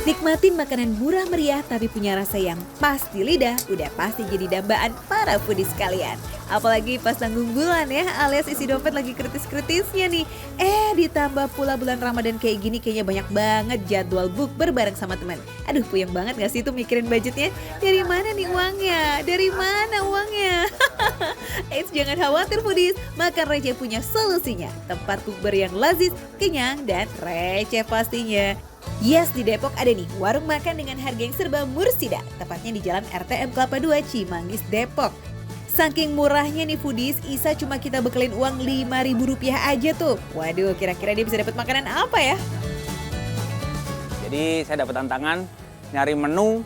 Nikmatin makanan murah meriah tapi punya rasa yang pas di lidah, udah pasti jadi dambaan para foodies sekalian. Apalagi pas tanggung bulan ya, alias isi dompet lagi kritis-kritisnya nih. Ditambah pula bulan Ramadan kayak gini kayaknya banyak banget jadwal bukber bareng sama teman. Aduh, puyeng banget gak sih itu mikirin budgetnya? Dari mana nih uangnya? Dari mana uangnya? Eits, jangan khawatir foodies, Makan Receh punya solusinya. Tempat bukber yang lazis, kenyang, dan receh pastinya. Yes, di Depok ada nih warung makan dengan harga yang serba mursida, tepatnya di Jalan RTM Kelapa 2 Cimanggis, Depok. Saking murahnya nih foodies, Isa cuma kita bekelin uang Rp5.000 aja tuh. Waduh, kira-kira dia bisa dapat makanan apa ya? Jadi saya dapat tantangan nyari menu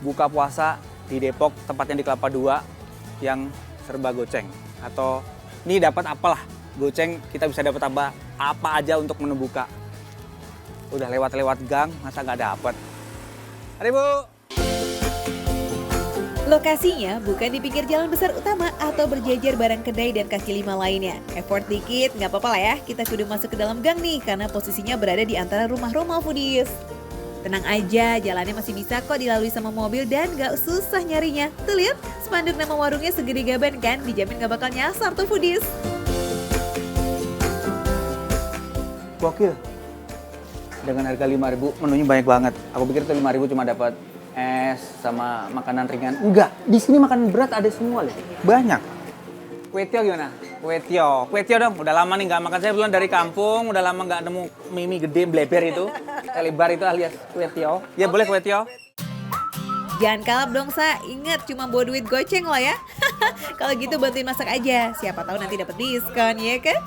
buka puasa di Depok, tepatnya di Kelapa 2 yang serba goceng. Atau ini dapat apalah goceng, kita bisa dapat apa aja untuk menu buka. Udah lewat-lewat gang, masa nggak dapet? Mari Bu! Lokasinya bukan di pinggir jalan besar utama atau berjejer bareng kedai dan kaki lima lainnya. Effort dikit, nggak apa-apa lah ya. Kita kudu masuk ke dalam gang nih, karena posisinya berada di antara rumah-rumah foodies. Tenang aja, jalannya masih bisa kok dilalui sama mobil dan nggak susah nyarinya. Tuh lihat, spanduk nama warungnya segede gaban kan, dijamin nggak bakal nyasar tuh foodies. Gokil. Dengan harga 5.000, menunya banyak banget. Aku pikir tuh 5.000 cuma dapat es sama makanan ringan. Enggak, di sini makanan berat ada semua loh. Banyak. Kue tio gimana? Kue tio dong. Udah lama nih nggak makan. Saya pulang dari kampung, udah lama nggak nemu mie gede bleber itu. Lebar itu alias kue tio. Ya boleh kue tio. Jangan kalap dong, Sa. Ingat cuma bawa duit goceng loh ya. Kalau gitu bantuin masak aja. Siapa tahu nanti dapat diskon, ya kan?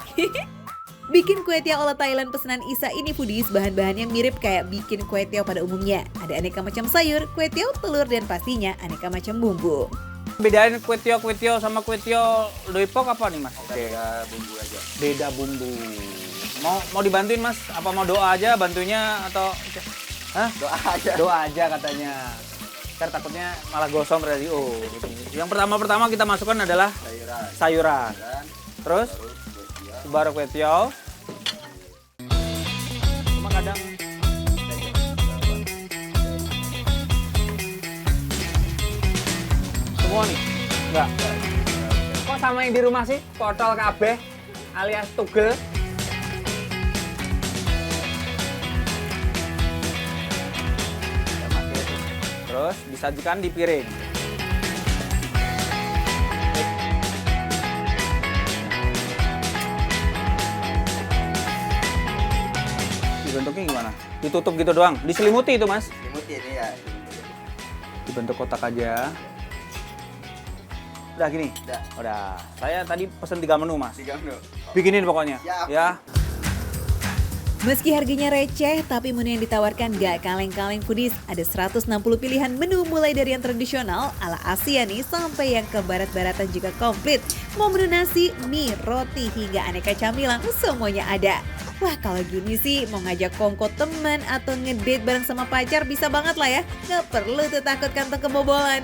Bikin kue tiaw ala Thailand pesanan Isa ini foodies, bahan-bahannya mirip kayak bikin kue tiaw pada umumnya. Ada aneka macam sayur, kue tiaw, telur, dan pastinya aneka macam bumbu. Bedain kue tio sama kue tio Depok apa nih Mas? Beda bumbu aja. Beda bumbu. Mau dibantuin Mas? Apa mau doa aja bantunya atau? Hah? Doa aja. Doa aja katanya. Ntar takutnya malah gosong dari Yang pertama kita masukkan adalah sayuran. Terus baru kue tiaw. Cuma kadang semua nih? Enggak. Kok sama yang di rumah sih? Potol kabeh alias tugel. Terus disajikan di piring. Dibentuknya gimana? Ditutup gitu doang? Diselimuti itu Mas? Selimuti ini ya. Dibentuk kotak aja. Udah gini? Udah. Saya tadi pesen 3 menu Mas. 3 menu. Bikinin pokoknya. Siap. Ya. Meski harganya receh, tapi menu yang ditawarkan gak kaleng-kaleng foodies. Ada 160 pilihan menu mulai dari yang tradisional ala Asia nih sampai yang ke barat-baratan juga komplit. Mau menu nasi, mie, roti, hingga aneka camilan, semuanya ada. Wah, kalau gini sih mau ngajak kongko teman atau ngedate bareng sama pacar bisa banget lah ya. Gak perlu tuh takut kantong kebobolan.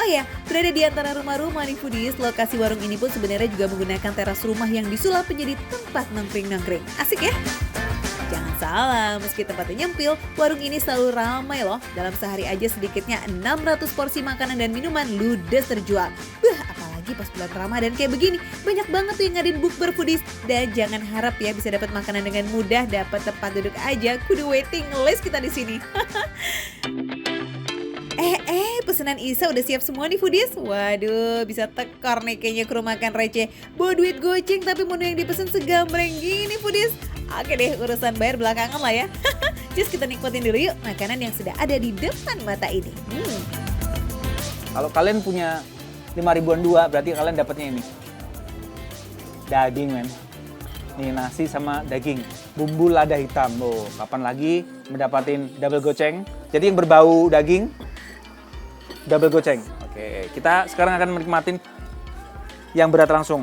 Oh ya, berada di antara rumah-rumah nih foodies, lokasi warung ini pun sebenarnya juga menggunakan teras rumah yang disulap menjadi tempat nongkring-nongkring. Asik ya? Jangan salah, meski tempatnya nyempil, warung ini selalu ramai loh. Dalam sehari aja sedikitnya 600 porsi makanan dan minuman ludes terjual. Apalagi pas bulan Ramadan kayak begini, banyak banget tuh yang ngadain bukber foodies. Dan jangan harap ya bisa dapat makanan dengan mudah, dapat tempat duduk aja, kudu waiting list kita di sini. Pesanan Isa udah siap semua nih foodies. Waduh, bisa tekor nih kayaknya ke rumah makan receh. Bawa duit goceng tapi menu yang dipesan segambreng gini foodies. Oke deh, urusan bayar belakangan lah ya. Just kita nikmatin dulu yuk makanan yang sudah ada di depan mata ini. Kalau kalian punya 5.000-an dua, berarti kalian dapatnya ini. Daging men. Nih nasi sama daging. Bumbu lada hitam. Oh, kapan lagi mendapatin double goceng? Jadi yang berbau daging, double goceng. Oke, kita sekarang akan menikmatin yang berat langsung.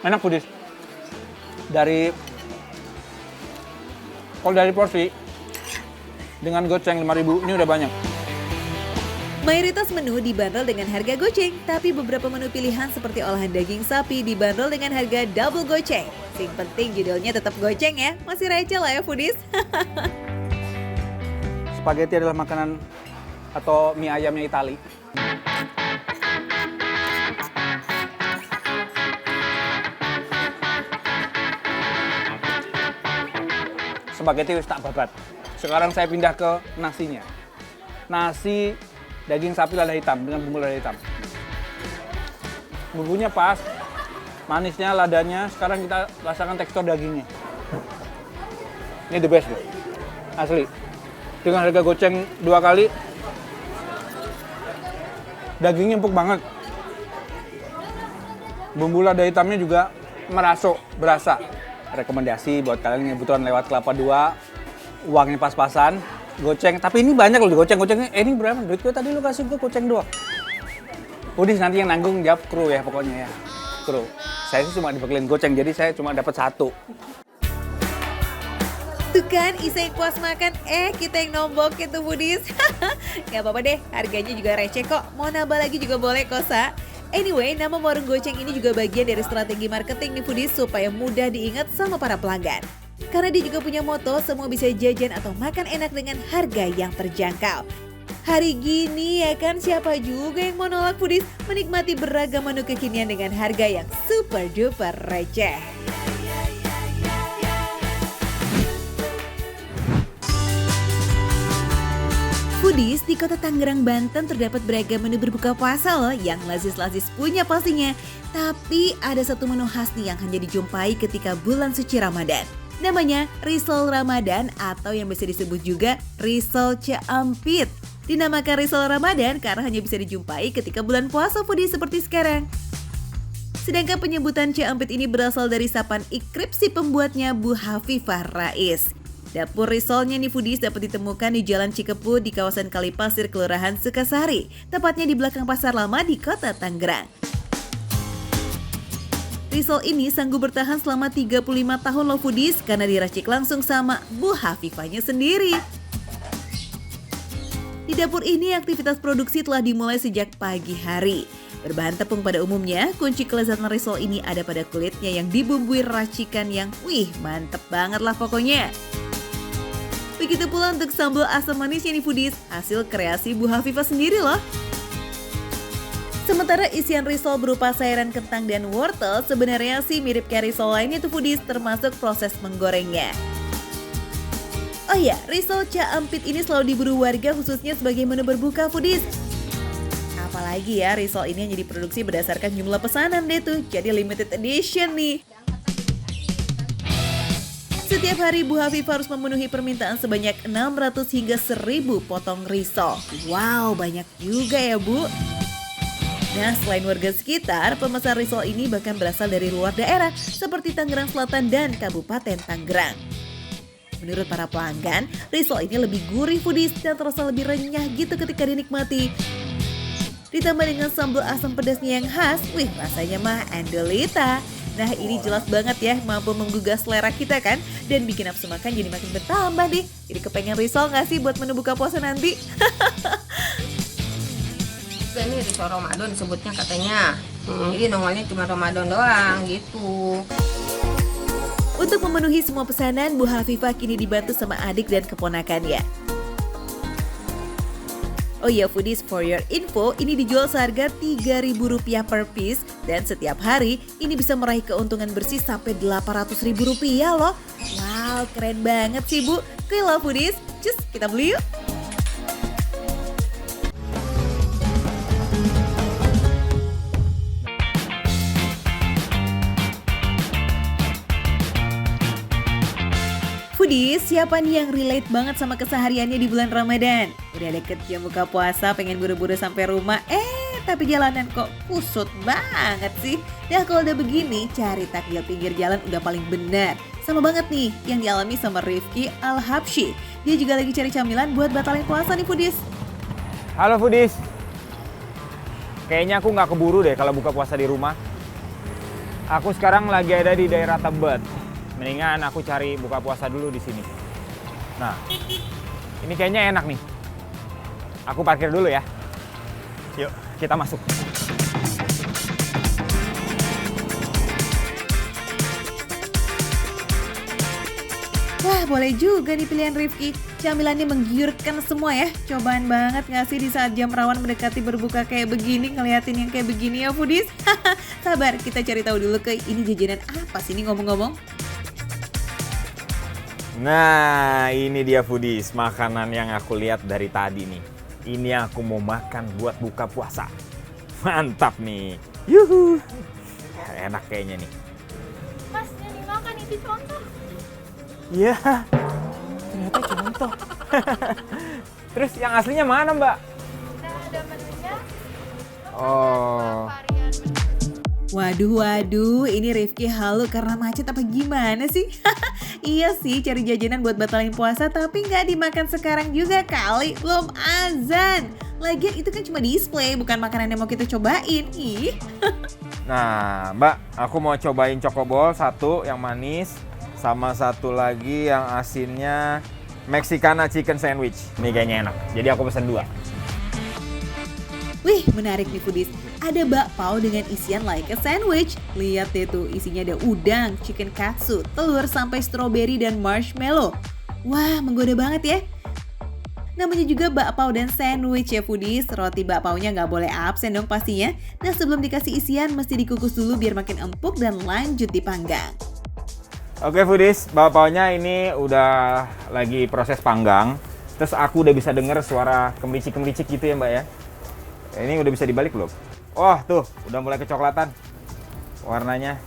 Enak foodies. Kalau dari porsi dengan goceng 5.000 ini udah banyak. Mayoritas menu dibanderol dengan harga goceng, tapi beberapa menu pilihan seperti olahan daging sapi dibanderol dengan harga double goceng. Yang penting judulnya tetap goceng ya, masih receh lah ya foodies. Spaghetti adalah makanan atau mie ayamnya Itali. Spaghetti wis tak babat. Sekarang saya pindah ke nasinya. Nasi daging sapi lada hitam dengan bumbu lada hitam. Bumbunya pas, manisnya, ladanya. Sekarang kita rasakan tekstur dagingnya. Ini the best loh, asli. Dengan harga goceng 2 kali, dagingnya empuk banget. Bumbu lada hitamnya juga merasuk, berasa. Rekomendasi buat kalian yang kebutuhan lewat Kelapa 2, uangnya pas-pasan. Goceng, tapi ini banyak loh di goceng-gocengnya. Ini berapa? Duit gue tadi lu kasih gue goceng doang. Udah nanti yang nanggung jawab kru ya pokoknya ya. Kru. Saya sih cuma dibekelin goceng, jadi saya cuma dapat 1. Tuh kan, Isa yang puas makan, kita yang nombok itu foodies. Gak apa-apa deh, harganya juga receh kok. Mau nambah lagi juga boleh kok, Sa. Anyway, nama warung goceng ini juga bagian dari strategi marketing nih foodies supaya mudah diingat sama para pelanggan. Karena dia juga punya moto, semua bisa jajan atau makan enak dengan harga yang terjangkau. Hari gini ya kan, siapa juga yang mau nolak foodies menikmati beragam menu kekinian dengan harga yang super duper receh. Foodies, di kota Tangerang, Banten terdapat beragam menu berbuka puasa loh yang lazis-lazis punya pastinya. Tapi ada satu menu khas nih yang hanya dijumpai ketika bulan suci Ramadan. Namanya risol Ramadan atau yang bisa disebut juga risol Ciampit. Dinamakan risol Ramadan karena hanya bisa dijumpai ketika bulan puasa foodies seperti sekarang. Sedangkan penyebutan Ciampit ini berasal dari sapaan ikrip si pembuatnya, Bu Hafifah Rais. Dapur risolnya nih foodies dapat ditemukan di Jalan Cikepu di kawasan Kalipasir, Kelurahan Sukasari, tepatnya di belakang Pasar Lama di kota Tangerang. Risol ini sanggup bertahan selama 35 tahun loh foodies karena diracik langsung sama Bu Hafifahnya sendiri. Di dapur ini aktivitas produksi telah dimulai sejak pagi hari. Berbahan tepung pada umumnya, kunci kelezatan risol ini ada pada kulitnya yang dibumbui racikan yang mantep banget lah pokoknya. Begitu pula untuk sambal asam manisnya nih foodies, hasil kreasi Bu Hafifah sendiri loh. Sementara isian risol berupa sayuran kentang dan wortel sebenarnya sih mirip kayak risol lainnya tuh foodies, termasuk proses menggorengnya. Oh ya, risol Ciampit ini selalu diburu warga khususnya sebagai menu berbuka foodies. Apalagi ya, risol ini hanya diproduksi berdasarkan jumlah pesanan deh tuh, jadi limited edition nih. Setiap hari Bu Hafifah harus memenuhi permintaan sebanyak 600 hingga 1000 potong risol. Wow, banyak juga ya Bu. Nah, selain warga sekitar, pemesan risol ini bahkan berasal dari luar daerah seperti Tangerang Selatan dan Kabupaten Tangerang. Menurut para pelanggan, risol ini lebih gurih foodies dan terasa lebih renyah gitu ketika dinikmati. Ditambah dengan sambal asam pedasnya yang khas, rasanya mah andolita. Nah, ini jelas banget ya mampu menggugah selera kita kan, dan bikin nafsu makan jadi makin bertambah deh. Jadi kepengen risol nggak sih buat menu buka puasa nanti? Ini risol Ramadan disebutnya katanya. Jadi nongolnya cuma Ramadan doang gitu. Untuk memenuhi semua pesanan, Bu Hafifah kini dibantu sama adik dan keponakannya. Oh ya foodies, for your info, ini dijual seharga Rp3.000 per piece dan setiap hari ini bisa meraih keuntungan bersih sampai Rp800.000 loh. Wow, keren banget sih Bu. Oke lah foodies, cus kita beli yuk. Foodies, siapa nih yang relate banget sama kesehariannya di bulan Ramadan? Udah deket jam buka puasa, pengen buru-buru sampai rumah, tapi jalanan kok kusut banget sih. Nah kalau udah begini, cari takjil pinggir jalan udah paling benar. Sama banget nih yang dialami sama Rifki Al-Habsyi. Dia juga lagi cari camilan buat batalin puasa nih foodies. Halo foodies. Kayaknya aku nggak keburu deh kalau buka puasa di rumah. Aku sekarang lagi ada di daerah Tebet. Mendingan aku cari buka puasa dulu di sini. Nah, ini kayaknya enak nih. Aku parkir dulu ya. kita masuk. Wah, boleh juga nih pilihan Rifki. Camilannya menggiurkan semua ya. Cobaan banget nggak sih di saat jam rawan mendekati berbuka kayak begini, ngeliatin yang kayak begini ya foodies. Sabar, kita cari tahu dulu ini jajanan apa sih ini ngomong-ngomong. Nah, ini dia foodies, makanan yang aku lihat dari tadi nih. Ini yang aku mau makan buat buka puasa. Mantap nih. Yuhu. Enak kayaknya nih. Mas, yang dimakan itu contoh. Iya, ternyata contoh. Terus yang aslinya mana, Mbak? Nah, ada menunya. Oh. Varian menu. Waduh, ini Rifki halu karena macet apa gimana sih? Iya sih, cari jajanan buat batalin puasa tapi nggak dimakan sekarang juga kali, belum azan. Lagian itu kan cuma display, bukan makanan yang mau kita cobain. Ih. Nah, Mbak, aku mau cobain Chocoball satu yang manis. Sama satu lagi yang asinnya Mexicana Chicken Sandwich. Ini kayaknya enak, jadi aku pesen 2. Wih, menarik nih foodies. Ada bakpao dengan isian like a sandwich. Lihat deh tuh, isinya ada udang, chicken katsu, telur sampai strawberry dan marshmallow. Wah, menggoda banget ya. Namanya juga bakpao dan sandwich ya foodies. Roti bakpaonya nggak boleh absen dong pastinya. Nah, sebelum dikasih isian mesti dikukus dulu biar makin empuk dan lanjut dipanggang. Oke foodies, bakpaonya ini udah lagi proses panggang. Terus aku udah bisa denger suara kemericik-kemericik gitu ya Mbak ya. Ini udah bisa dibalik belum? Oh tuh, udah mulai kecoklatan warnanya.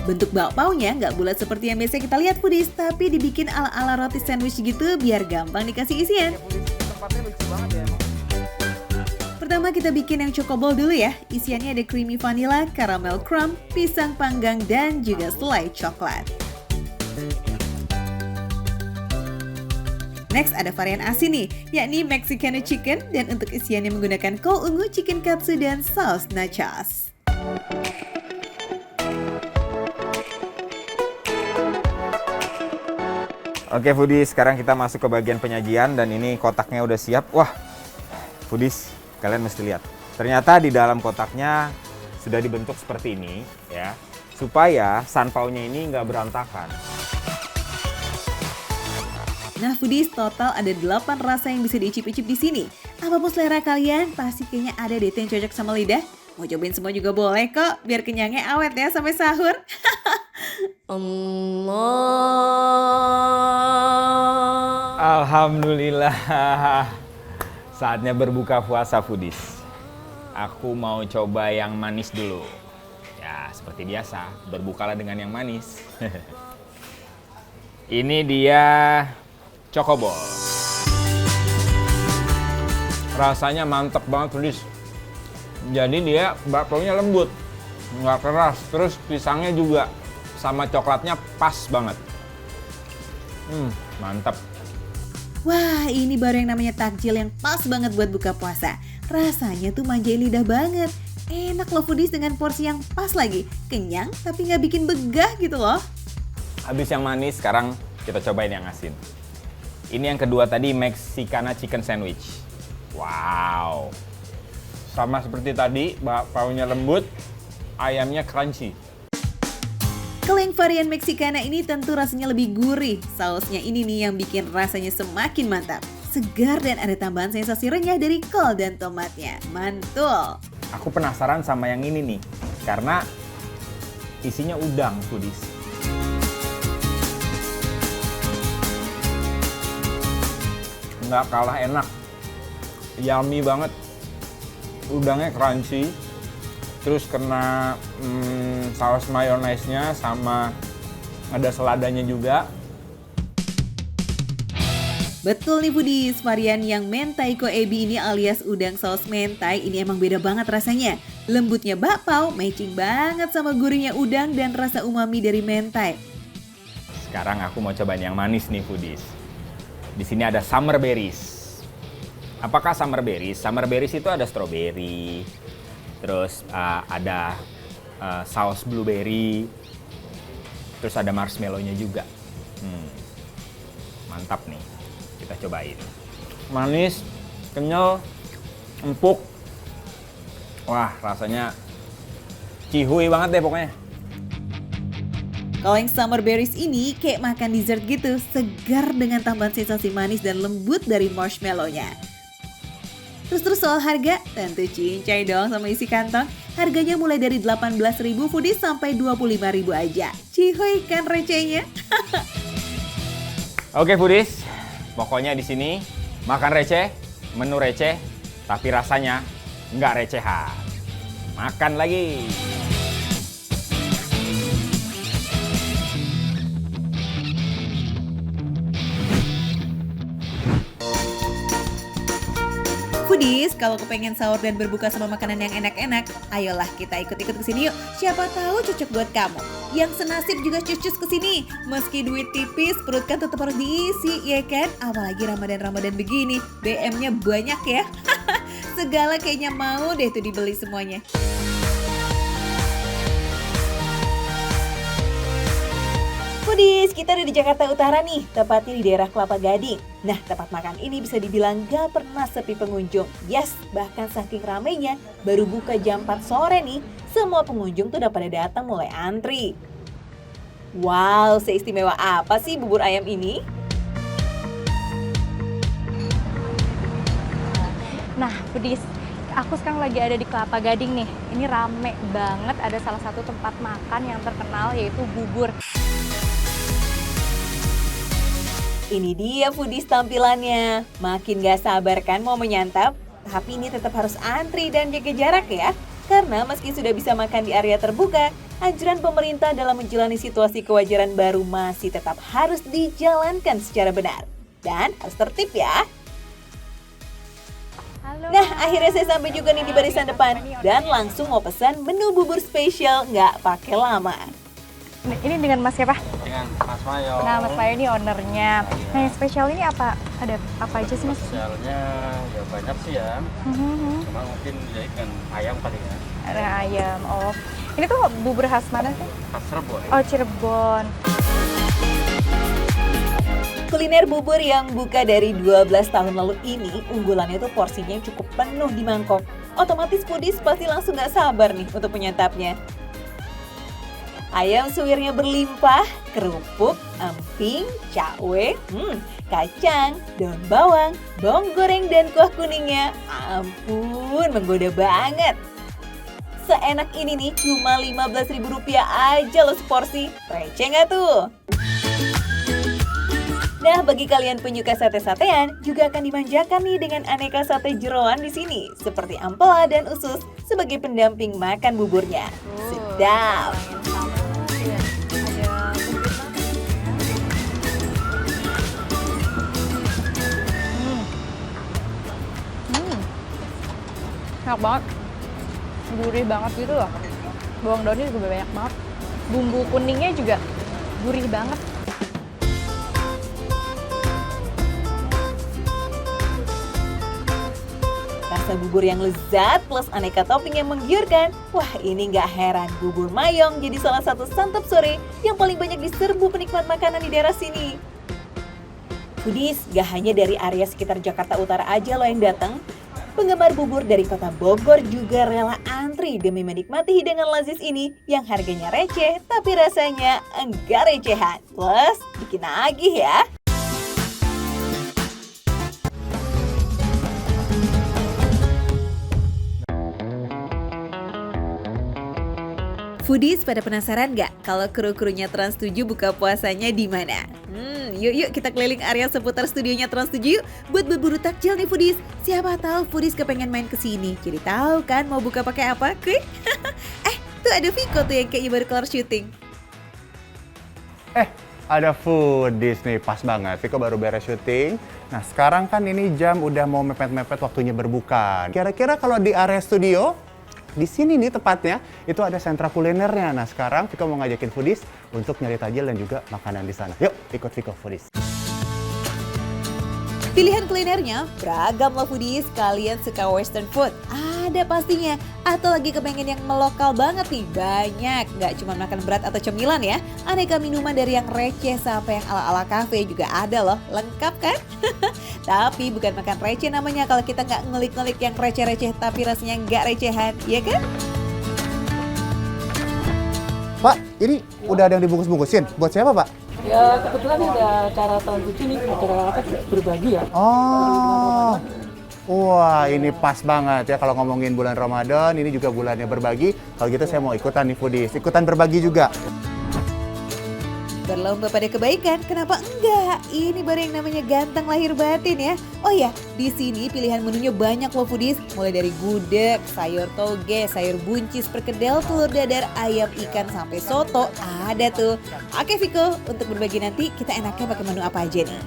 Bentuk bakpaonya nggak bulat seperti yang biasa kita lihat foodies, tapi dibikin ala-ala roti sandwich gitu biar gampang dikasih isian. Tempatnya lucu banget ya. Pertama kita bikin yang Chocoball dulu ya. Isiannya ada creamy vanilla, caramel crumb, pisang panggang, dan juga selai coklat. Next ada varian asin nih, yakni Mexicana chicken dan untuk isiannya menggunakan kol ungu, chicken katsu, dan saus nachos. Oke foodies, sekarang kita masuk ke bagian penyajian dan ini kotaknya udah siap. Wah, foodies, kalian mesti lihat. Ternyata di dalam kotaknya sudah dibentuk seperti ini ya, supaya sanpaunya ini nggak berantakan. Nah foodies, total ada 8 rasa yang bisa diicip-icip di sini. Apapun selera kalian, pasti kayaknya ada deh yang cocok sama lidah. Mau cobain semua juga boleh kok, biar kenyangnya awet ya sampai sahur. Alhamdulillah, saatnya berbuka puasa foodies. Aku mau coba yang manis dulu. Ya seperti biasa, berbukalah dengan yang manis. Ini dia Chocoball. Rasanya mantep banget foodies. Jadi dia bakpaunya lembut, nggak keras. Terus pisangnya juga sama coklatnya pas banget. Mantap. Wah, ini baru yang namanya takjil yang pas banget buat buka puasa. Rasanya tuh manjain lidah banget. Enak loh foodies dengan porsi yang pas lagi. Kenyang tapi nggak bikin begah gitu loh. Habis yang manis, sekarang kita cobain yang asin. Ini yang kedua tadi, Mexicana Chicken Sandwich. Wow. Sama seperti tadi, bakpaunya lembut, ayamnya crunchy. Kalau yang varian Mexicana ini tentu rasanya lebih gurih. Sausnya ini nih yang bikin rasanya semakin mantap. Segar dan ada tambahan sensasi renyah dari kol dan tomatnya. Mantul. Aku penasaran sama yang ini nih, karena isinya udang foodies. Nggak kalah enak, yummy banget. Udangnya crunchy, terus kena saus mayonaise-nya sama ada seladanya juga. Betul nih foodies, varian yang mentaiko ebi ini alias udang saus mentai ini emang beda banget rasanya. Lembutnya bakpao matching banget sama gurihnya udang dan rasa umami dari mentai. Sekarang aku mau cobain yang manis nih foodies. Di sini ada summer berries. Apakah summer berries? Summer berries itu ada strawberry, terus ada saus blueberry, terus ada marshmallow-nya juga. Mantap nih, kita cobain. Manis, kenyal, empuk. Wah, rasanya cihuy banget deh pokoknya. Kalau yang summer berries ini kayak makan dessert gitu, segar dengan tambahan sensasi manis dan lembut dari marshmallow-nya. Terus soal harga, tentu cincai dong sama isi kantong. Harganya mulai dari 18.000 foodies sampai 25.000 aja. Cihuy kan recehnya? Oke foodies, pokoknya di sini makan receh, menu receh, tapi rasanya nggak recehan. Makan lagi. Foodies, kalau kepengen sahur dan berbuka sama makanan yang enak-enak, ayolah kita ikut-ikut kesini yuk. Siapa tahu cocok buat kamu. Yang senasib juga cus-cus kesini. Meski duit tipis, perut kan tetap harus diisi, ya kan? Apalagi Ramadan-Ramadan begini, BM-nya banyak ya. Segala kayaknya mau deh tuh dibeli semuanya. Foodies, kita ada di Jakarta Utara nih, tepatnya di daerah Kelapa Gading. Nah, tempat makan ini bisa dibilang gak pernah sepi pengunjung. Yes, bahkan saking ramainya, baru buka jam 4 sore nih, semua pengunjung tuh udah pada datang mulai antri. Wow, seistimewa apa sih bubur ayam ini? Nah, Foodies, aku sekarang lagi ada di Kelapa Gading nih. Ini rame banget, ada salah satu tempat makan yang terkenal yaitu bubur. Ini dia foodies tampilannya. Makin gak sabar kan mau menyantap? Tapi ini tetap harus antri dan jaga jarak ya. Karena meski sudah bisa makan di area terbuka, anjuran pemerintah dalam menjalani situasi kewajaran baru masih tetap harus dijalankan secara benar. Dan harus tertib ya. Halo. Nah, akhirnya saya sampai juga nih di barisan depan. Dan langsung mau pesan menu bubur spesial nggak pakai lama. Ini dengan Mas siapa? Dengan Mas Mayo. Nah, Mas Mayo ini ownernya. Nah, yang spesial ini apa? Ada apa aja sih, Mas? Spesialnya ya banyak sih ya. Cuma mungkin ya ikan ayam kali ya. Ada ayam. Oh, ini tuh bubur khas mana sih? Khas Cirebon. Oh, Cirebon. Kuliner bubur yang buka dari 12 tahun lalu ini, unggulannya tuh porsinya cukup penuh di mangkok. Otomatis foodies pasti langsung gak sabar nih untuk menyantapnya. Ayam suwirnya berlimpah, kerupuk, emping, cakwe, kacang, daun bawang, bawang goreng, dan kuah kuningnya. Ampun, menggoda banget. Seenak ini nih cuma Rp15.000 aja loh seporsi. Receh nggak tuh? Nah, bagi kalian penyuka sate-satean, juga akan dimanjakan nih dengan aneka sate jeroan di sini, seperti ampela dan usus sebagai pendamping makan buburnya. Sedap. Enak banget. Gurih banget gitu loh. Bawang daunnya juga banyak banget. Bumbu kuningnya juga gurih banget. Rasa bubur yang lezat plus aneka topping yang menggiurkan. Wah, ini nggak heran bubur mayong jadi salah satu santap sore yang paling banyak diserbu penikmat makanan di daerah sini. Foodies, gak hanya dari area sekitar Jakarta Utara aja loh yang datang. Penggemar bubur dari kota Bogor juga rela antri demi menikmati hidangan lazis ini yang harganya receh tapi rasanya enggak recehan. Plus, bikin nagih ya. Foodies pada penasaran nggak kalau kru-krunya Trans 7 buka puasanya di mana? Yuk kita keliling area seputar studionya Trans 7 yuk buat berburu takjil nih Foodies. Siapa tahu Foodies kepengen main ke sini. Jadi tahu kan mau buka pakai apa? Kuy? Tuh ada Viko tuh yang kayaknya baru kelar syuting. Ada Foodies nih, pas banget. Viko baru beres syuting. Nah, sekarang kan ini jam udah mau mepet-mepet waktunya berbuka. Kira-kira kalau di area studio, di sini nih tepatnya, itu ada sentra kulinernya. Nah, sekarang Viko mau ngajakin Foodies untuk nyari tajil dan juga makanan di sana. Yuk, ikut Viko Foodies. Pilihan kulinernya beragam loh foodies. Kalian suka western food? Ada pastinya. Atau lagi kepengen yang melokal banget nih? Banyak. Nggak cuma makan berat atau cemilan ya. Aneka minuman dari yang receh sampai yang ala-ala cafe juga ada loh. Lengkap kan? Tapi bukan makan receh namanya kalau kita nggak ngulik-ngulik yang receh-receh tapi rasanya nggak recehan, ya kan? Pak, ini udah ada yang dibungkus-bungkusin. Buat siapa, Pak? Ya kebetulan ada acara tahun suci nih, acara apa berbagi ya. Oh, wah ini pas banget ya kalau ngomongin bulan Ramadan, ini juga bulannya berbagi. Kalau gitu saya mau ikutan nih foodies, ikutan berbagi juga. Berlomba pada kebaikan, kenapa enggak? Ini baru yang namanya ganteng lahir batin ya. Oh ya, di sini pilihan menunya banyak loh foodies. Mulai dari gudeg, sayur toge, sayur buncis, perkedel, telur dadar, ayam, ikan, sampai soto. Ada tuh. Oke Viko, untuk berbagi nanti kita enaknya pakai menu apa aja nih?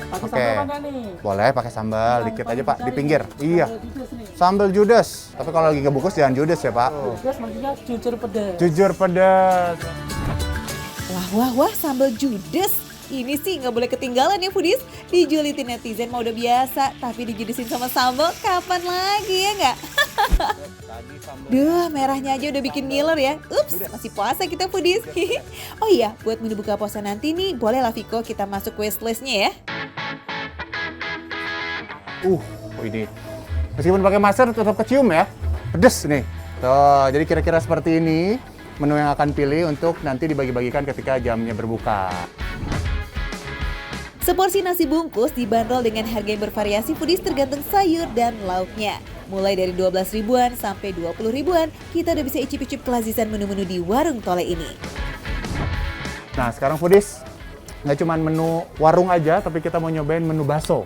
Pakai Oke. sambal apa enggak nih? Boleh pakai sambal, dikit aja Pak, di pinggir. Sambal Iya, judes nih. sambal judes. Tapi kalau lagi ngebungkus jangan judes ya Pak. Judes maksudnya jujur pedas. Jujur pedas. Wah, sambal judes. Ini sih nggak boleh ketinggalan ya foodies. Dijulitin netizen mah udah biasa, tapi dijudesin sama sambal kapan lagi ya nggak? Duh, merahnya aja udah bikin ngiler ya. Ups, masih puasa kita foodies. Oh iya, buat menu buka puasa nanti nih, boleh lah Viko kita masuk wishlist-nya ya. Ini. Meskipun pakai masker tetap kecium ya. Pedes nih. Tuh, jadi kira-kira seperti ini menu yang akan pilih untuk nanti dibagi-bagikan ketika jamnya berbuka. Seporsi nasi bungkus dibanderol dengan harga yang bervariasi foodies tergantung sayur dan lauknya. Mulai dari 12 ribuan sampai 20 ribuan, kita udah bisa icip-icip kelazisan menu-menu di warung Tole ini. Nah, sekarang foodies nggak cuma menu warung aja, tapi kita mau nyobain menu bakso.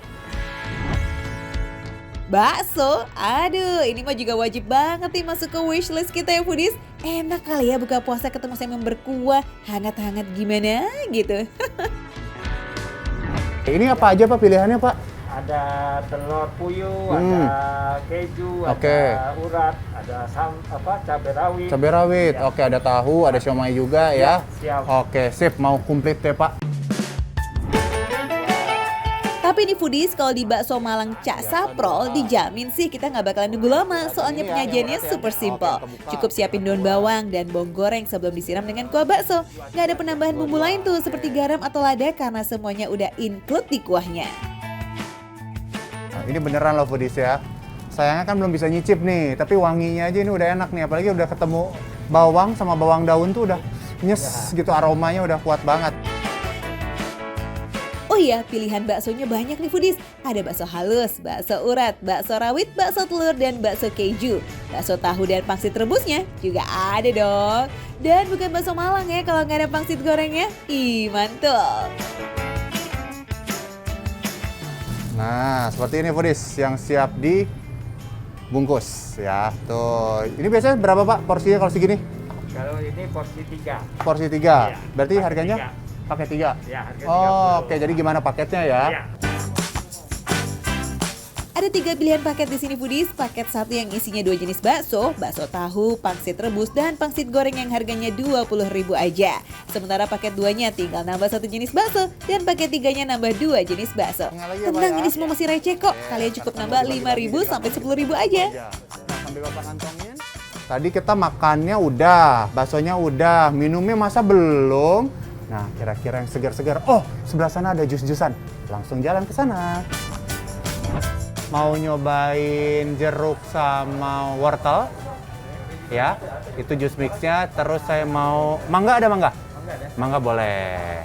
Bakso? Aduh, ini mah juga wajib banget nih masuk ke wishlist kita ya foodies. Enak kali ya buka puasa ketemu sama yang berkuah, hangat-hangat gimana gitu. Ini apa aja Pak pilihannya Pak? Ada telur puyuh, Hmm. ada keju, Oke. ada urat, ada cabai rawit. Cabai rawit. Ya. Oke, ada tahu, ada siomay juga ya. Siap. Oke, sip. Mau komplit deh Pak. Tapi nih foodies, kalau di bakso Malang Cak Saprol, dijamin sih kita nggak bakalan nunggu lama. Soalnya penyajiannya super simple. Cukup siapin daun bawang dan bawang goreng sebelum disiram dengan kuah bakso. Nggak ada penambahan bumbu lain tuh seperti garam atau lada karena semuanya udah include di kuahnya. Nah, ini beneran loh foodies ya. Sayangnya kan belum bisa nyicip nih, tapi wanginya aja ini udah enak nih. Apalagi udah ketemu bawang sama bawang daun tuh udah nyes gitu, aromanya udah kuat banget. Oh iya, pilihan baksonya banyak nih foodies. Ada bakso halus, bakso urat, bakso rawit, bakso telur, dan bakso keju. Bakso tahu dan pangsit rebusnya juga ada dong. Dan bukan bakso Malang ya kalau nggak ada pangsit gorengnya. Ih, mantul. Nah, seperti ini foodies yang siap dibungkus ya. Tuh, ini biasanya berapa Pak porsinya kalau segini? Kalau ini porsi 3. Porsi 3. Iya, Berarti pakai harganya 3. pakai 3. Ya, harga Oh, 30. oke. Jadi gimana paketnya ya? Iya. Ada 3 pilihan paket di sini foodies. Paket 1 yang isinya 2 jenis bakso, bakso tahu, pangsit rebus, dan pangsit goreng yang harganya 20.000 aja. Sementara paket 2-nya tinggal nambah 1 jenis bakso, dan paket 3-nya nambah 2 jenis bakso. Tinggal lagi ya, Pak, Tenang, ya. ini semua masih receh kok. Kalian cukup nambah 5.000 sampai 10.000 aja. Nah, sambil Bapak kantongin. Tadi kita makannya udah, baksonya udah, minumnya masa belum? Nah, kira-kira yang segar-segar. Oh, sebelah sana ada jus-jusan. Langsung jalan ke sana. Mau nyobain jeruk sama wortel? Ya, itu jus mixnya. Terus saya mau mangga, ada mangga? Mangga boleh.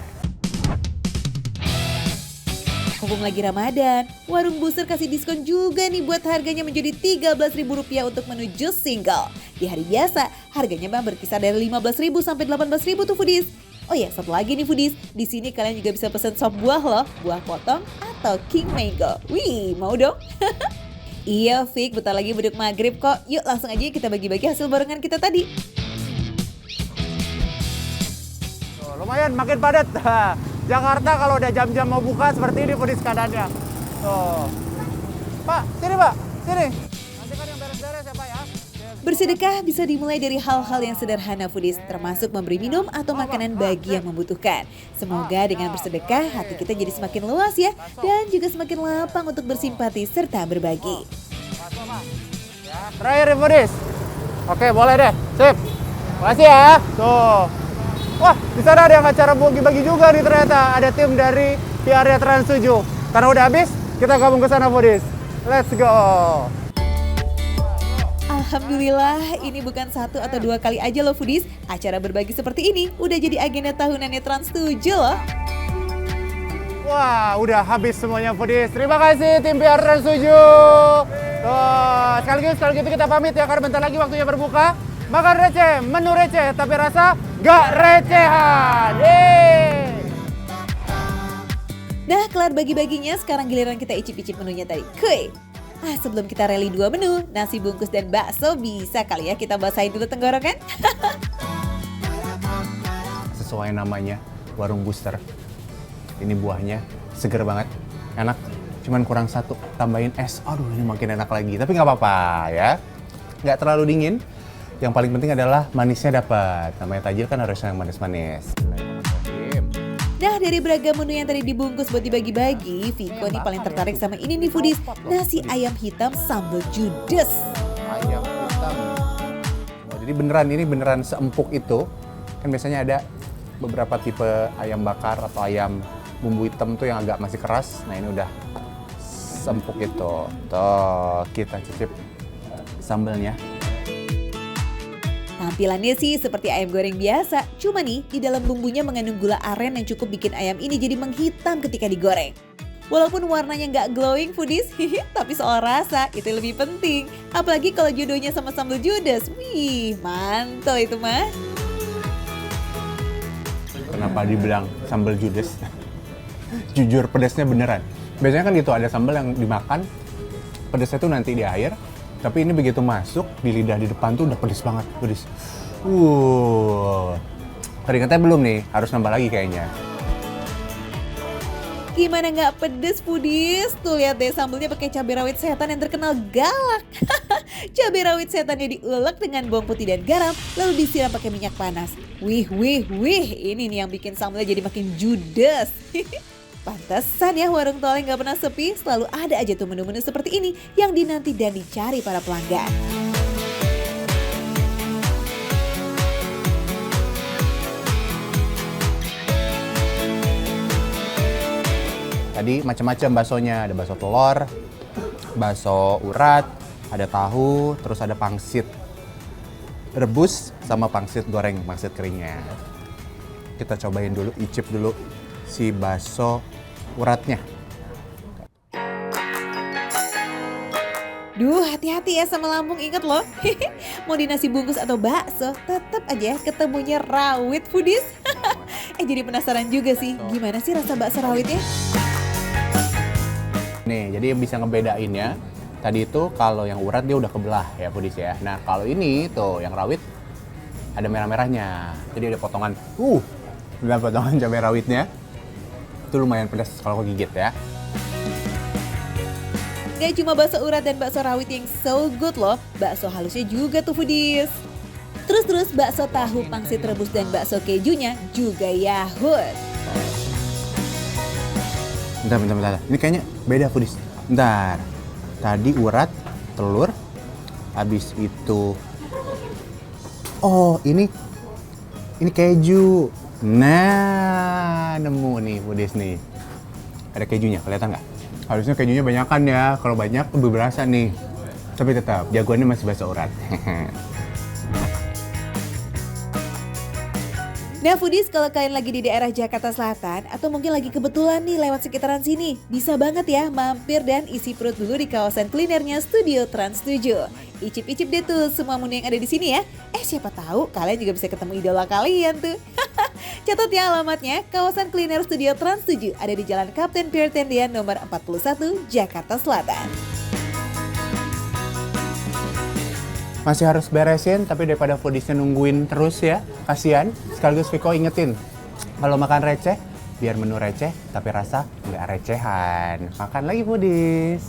Mumpung lagi Ramadan, Warung Buser kasih diskon juga nih buat harganya menjadi Rp13.000 untuk menu jus single. Di hari biasa, harganya bang berkisar dari 15.000 sampai 18.000 tuh foodies. Oh ya, satu lagi nih foodies, di sini kalian juga bisa pesen sop buah loh, buah potong atau king mango. Wih, mau dong? Iya, Fik, bentar lagi beduk maghrib kok. Yuk langsung aja kita bagi-bagi hasil barengan kita tadi. Tuh, lumayan makin padat. Jakarta kalau udah jam-jam mau buka seperti ini foodies keadaannya. Tuh. Pak, sini Pak, sini. Nanti kan yang beres-beres ya Pak ya. Bersedekah bisa dimulai dari hal-hal yang sederhana foodies, termasuk memberi minum atau makanan bagi yang membutuhkan. Semoga dengan bersedekah hati kita jadi semakin luas ya, dan juga semakin lapang untuk bersimpati serta berbagi. Terakhir nih foodies. Oke, boleh deh. Sip. Makasih ya. Tuh. Wah, di sana ada yang acara bagi-bagi juga nih ternyata. Ada tim dari PR Trans 7. Karena udah habis, kita gabung ke sana foodies. Let's go. Alhamdulillah, ini bukan 1 atau 2 kali aja loh foodies. Acara berbagi seperti ini udah jadi agenda tahunannya Trans 7 loh. Wah, udah habis semuanya foodies. Terima kasih tim PR Trans 7. Tuh, sekaligus kalau gitu kita pamit ya, karena bentar lagi waktunya berbuka. Makan receh, menu receh, tapi rasa gak recehan. Yeay. Nah, kelar bagi-baginya, sekarang giliran kita icip-icip menunya tadi. Kuy! Sebelum kita rally 2 menu, nasi bungkus dan bakso, bisa kali ya kita basahin dulu tenggorokan? Sesuai namanya, warung booster. Ini buahnya seger banget, enak. Cuman kurang 1, tambahin es. Aduh, ini makin enak lagi. Tapi nggak apa-apa ya. Nggak terlalu dingin. Yang paling penting adalah manisnya dapat. Namanya tajil kan harus yang manis-manis. Nah, dari beragam menu yang tadi dibungkus buat dibagi-bagi, Viko nih paling tertarik sama ini nih foodies, nasi ayam hitam sambal judes. Ayam hitam. Oh, jadi beneran, ini beneran seempuk itu. Kan biasanya ada beberapa tipe ayam bakar atau ayam bumbu hitam tuh yang agak masih keras. Nah, ini udah seempuk itu. Tuh, kita cicip sambalnya. Tampilannya sih seperti ayam goreng biasa, cuma nih di dalam bumbunya mengandung gula aren yang cukup bikin ayam ini jadi menghitam ketika digoreng. Walaupun warnanya nggak glowing foodies, tapi soal rasa itu lebih penting. Apalagi kalau jodohnya sama sambal judes, wih mantul itu mah. Kenapa dibilang sambal judes? Jujur pedasnya beneran. Biasanya kan gitu, ada sambal yang dimakan, pedasnya tuh nanti di akhir. Tapi ini begitu masuk di lidah di depan tuh udah pedes banget, pedes. Keringetnya belum nih, harus nambah lagi kayaknya. Gimana nggak pedes foodies? Tuh lihat deh sambelnya pakai cabai rawit setan yang terkenal galak. Cabai rawit setannya diulek dengan bawang putih dan garam, lalu disiram pakai minyak panas. Wih, ini nih yang bikin sambelnya jadi makin judes. Pantesan ya warung Toleng nggak pernah sepi, selalu ada aja tuh menu-menu seperti ini yang dinanti dan dicari para pelanggan. Tadi macam-macam baksonya, ada bakso telur, bakso urat, ada tahu, terus ada pangsit rebus sama pangsit goreng, pangsit keringnya. Kita cobain dulu, icip dulu si bakso uratnya. Duh, hati-hati ya sama lambung, inget loh. Mau di nasi bungkus atau bakso, tetap aja ketemunya rawit foodies. Jadi penasaran juga sih, gimana sih rasa bakso rawitnya? Nih, jadi yang bisa ngebedainnya, tadi itu kalau yang urat dia udah kebelah ya foodies ya. Nah, kalau ini tuh yang rawit ada merah-merahnya. Jadi ada potongan, ada potongan cabai rawitnya. Itu lumayan pedas kalau aku gigit ya. Gak cuma bakso urat dan bakso rawit yang so good loh, bakso halusnya juga tuh foodies. Terus bakso tahu, pangsit rebus dan bakso kejunya juga yahut. Bentar. Ini kayaknya beda foodies. Bentar. Tadi urat, telur, habis itu ini keju. Nah, nemu nih foodies nih. Ada kejunya, kelihatan nggak? Harusnya kejunya banyakan ya. Kalau banyak lebih berasa nih. Tapi tetap, jagoannya masih bakso urat. Nah foodies, kalau kalian lagi di daerah Jakarta Selatan atau mungkin lagi kebetulan nih lewat sekitaran sini, bisa banget ya mampir dan isi perut dulu di kawasan kulinernya Studio Trans 7. Icip-icip deh tuh semua menu yang ada di sini ya. Siapa tahu kalian juga bisa ketemu idola kalian tuh. Catat ya alamatnya, kawasan kuliner Studio Trans 7 ada di Jalan Kapten Pierre Tendian nomor 41, Jakarta Selatan. Masih harus beresin, tapi daripada foodiesnya nungguin terus ya, kasihan. Sekaligus Viko ingetin, kalau makan receh, biar menu receh, tapi rasa nggak recehan. Makan lagi foodies.